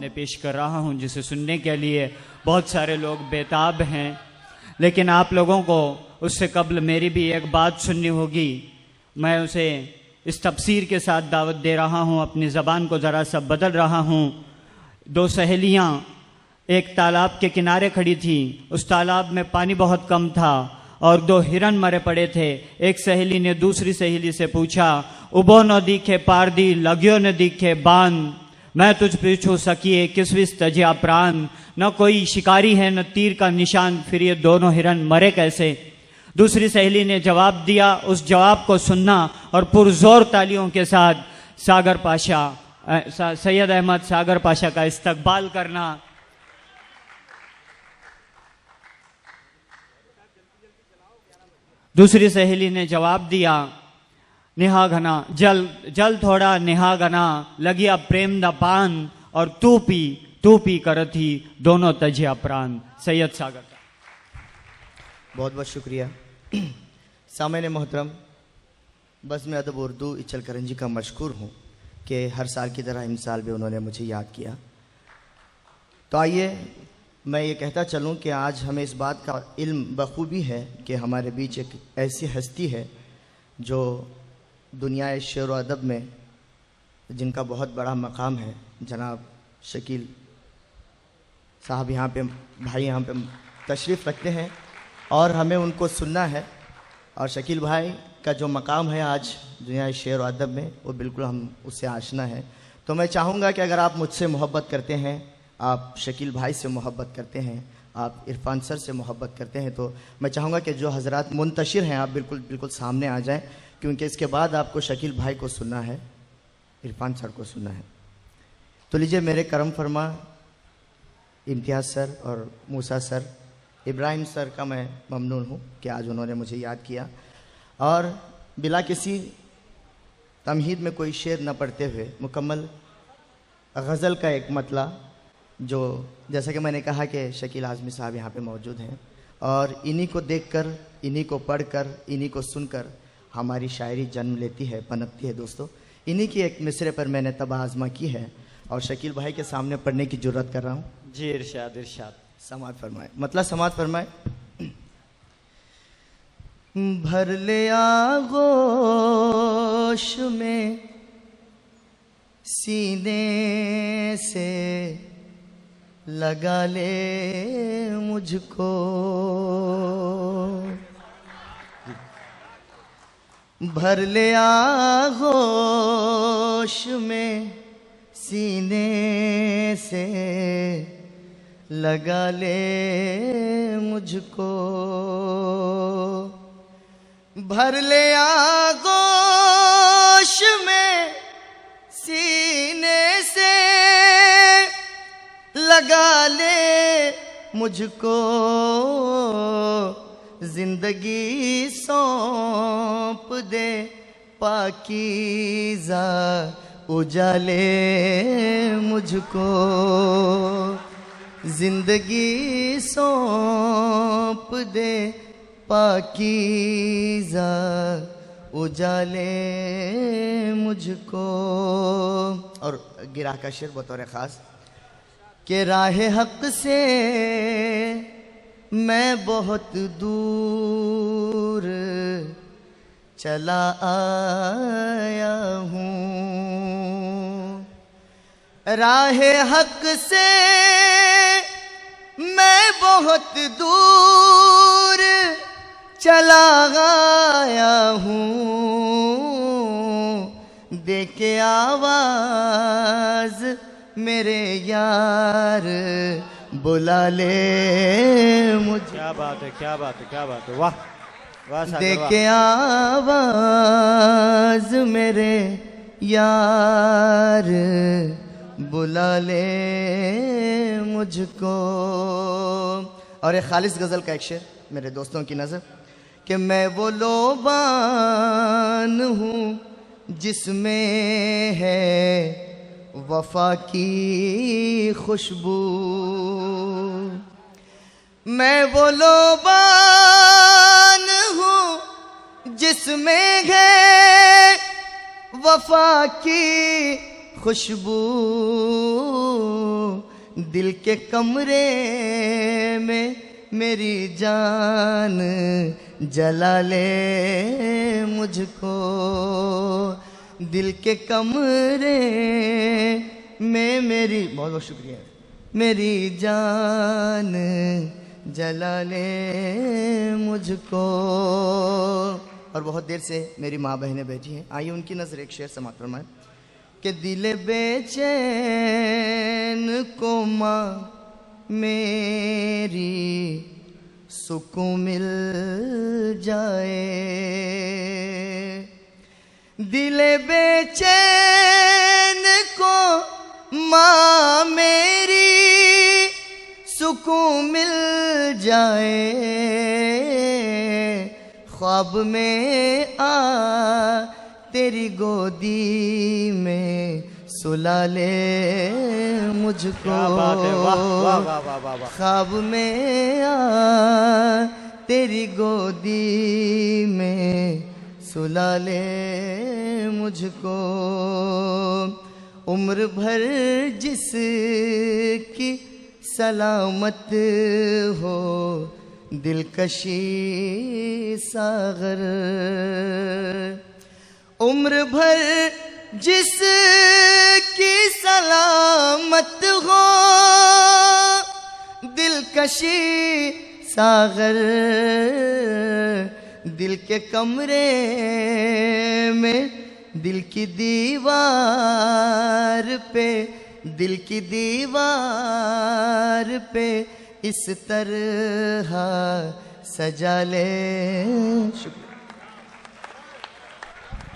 मैं पेश कर रहा हूं, जिसे सुनने के लिए बहुत सारे लोग बेताब हैं, लेकिन आप लोगों को उससे कबल मेरी भी एक बात सुननी होगी। मैं उसे इस तफसीर के साथ दावत दे रहा हूं, अपनी ज़बान को ज़रा सा बदल रहा हूं। दो सहेलियां एक तालाब के किनारे खड़ी थी। उस तालाब में पानी बहुत कम था और दो हिरन मरे पड़े थे। एक सहेली ने दूसरी सहेली से पूछा, उबो न दिखे पारदी लग्यो न दिखे बान, मैं तुझ पीछू सकिए किस विस तजिया प्राण। न कोई शिकारी है न तीर का निशान, फिर ये दोनों हिरन मरे कैसे। दूसरी सहेली ने जवाब दिया। उस जवाब को सुनना और पुरजोर तालियों के साथ सागर पाशा सैयद अहमद सागर पाशा का इस्तकबाल करना। दूसरी सहेली ने जवाब दिया, निहा घना जल जल थोड़ा निहा घना, लगिया प्रेम दा पान, और तू पी कर थी दोनों तजिया प्राण। सैयद सागर का बहुत बहुत शुक्रिया। सामने मोहतरम, बज़्म अदब उर्दू इचल करंजी का मशकूर हूँ कि हर साल की तरह इस साल भी उन्होंने मुझे याद किया। तो आइए मैं ये कहता चलूँ कि आज हमें इस बात का इल्म बखूबी है कि हमारे बीच एक ऐसी हस्ती है जो दुनिया शेर व अदब में जिनका बहुत बड़ा मकाम है। जनाब शकील साहब यहाँ पे, भाई यहाँ पे तशरीफ़ रखते हैं और हमें उनको सुनना है। और शकील भाई का जो मकाम है आज दुनिया शेर व अदब में, वो बिल्कुल हम उससे आशना है। तो मैं चाहूँगा कि अगर आप मुझसे मोहब्बत करते हैं, आप शकील भाई से मोहब्बत करते हैं, आप इरफान सर से मोहब्बत करते हैं, तो मैं चाहूँगा कि जो हज़रात मुंतशिर हैं आप बिल्कुल सामने आ जाएं, क्योंकि इसके बाद आपको शकील भाई को सुनना है, इरफान सर को सुनना है। तो लीजिए मेरे करम फरमा इम्तियाज़ सर और मूसा सर, इब्राहिम सर का मैं ममनून हूँ कि आज उन्होंने मुझे याद किया। और बिला किसी तमहीद में कोई शेर न पढ़ते हुए मुकम्मल गज़ल का एक मतला, जो जैसा कि मैंने कहा कि शकील आज़मी साहब यहाँ पे मौजूद हैं और इन्हीं को देखकर, इन्हीं को पढ़कर, इन्हीं को सुनकर हमारी शायरी जन्म लेती है, पनपती है। दोस्तों, इन्हीं की एक मिसरे पर मैंने तब आज़मा की है और शकील भाई के सामने पढ़ने की जुर्रत कर रहा हूँ। जी इरशाद इरशाद। समात फरमाए, मतलब समात फरमाए। भर ले आगोश में सीने से, लगा ले मुझको, भर ले आगोश में सीने से, लगा ले मुझको, भर ले आगोश में सीने से, लगा ले मुझको, जिंदगी सौंप दे पाकीज़ा, उजाले मुझको, जिंदगी सौंप दे पाकीज़ा, उजाले मुझको। और गिरा का शेर बतौर ख़ास कि राह हक़ से मैं बहुत दूर चला आया हूँ, राह हक़ से मैं बहुत दूर चला आया हूँ, दे के आवाज़ मेरे यार, बुला ले मुझे। क्या बात है, क्या बात है, क्या बात है, वाह वाह। दे के आवाज़ मेरे यार, बुला ले मुझको। और एक खालिस गज़ल का एक शेर मेरे दोस्तों की नज़र कि मैं वो लोबान हूँ जिसमें है वफ़ा की खुशबू, मैं वो लोबान हूँ जिसमें है वफ़ा की खुशबू दिल के कमरे में मेरी जान जला ले मुझको, दिल के कमरे में मेरी, बहुत बहुत शुक्रिया, मेरी जान जला ले मुझको। और बहुत देर से मेरी माँ बहनें बैठी हैं, आइए उनकी नजर एक शेर समाप्त फरमाएं कि दिल बेचैन को माँ मेरी सुकून मिल जाए, दिल बेचैन को माँ मेरी सुकून मिल जाए, ख्वाब में आ तेरी गोदी में सुला ले मुझको। क्या बात है, वाह वाह वाह वाह वाह वाह। ख्वाब में आ तेरी गोदी में सुला ले मुझको, उम्र भर जिसकी सलामत हो दिलकशी सागर, उम्र भर जिसकी सलामत हो दिलकशी सागर, दिल के कमरे में दिल की दीवार पे, दिल की दीवार पे इस तरह सजा ले। शुक्रिया।